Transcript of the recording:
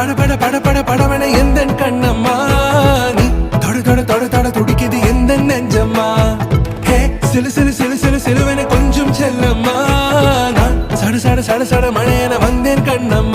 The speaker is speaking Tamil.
பட பட பட படவன எந்தன் கண்ணம்மா நீ தொட தொட தொட தொட துடிக்குது எந்த நெஞ்சம்மா ஹே சிலு சிலு சிலு சிலு சிலுவன கொஞ்சம் செல்லம்மா நான் சட சட சட சட மழையன வந்தேன் கண்ணம்மா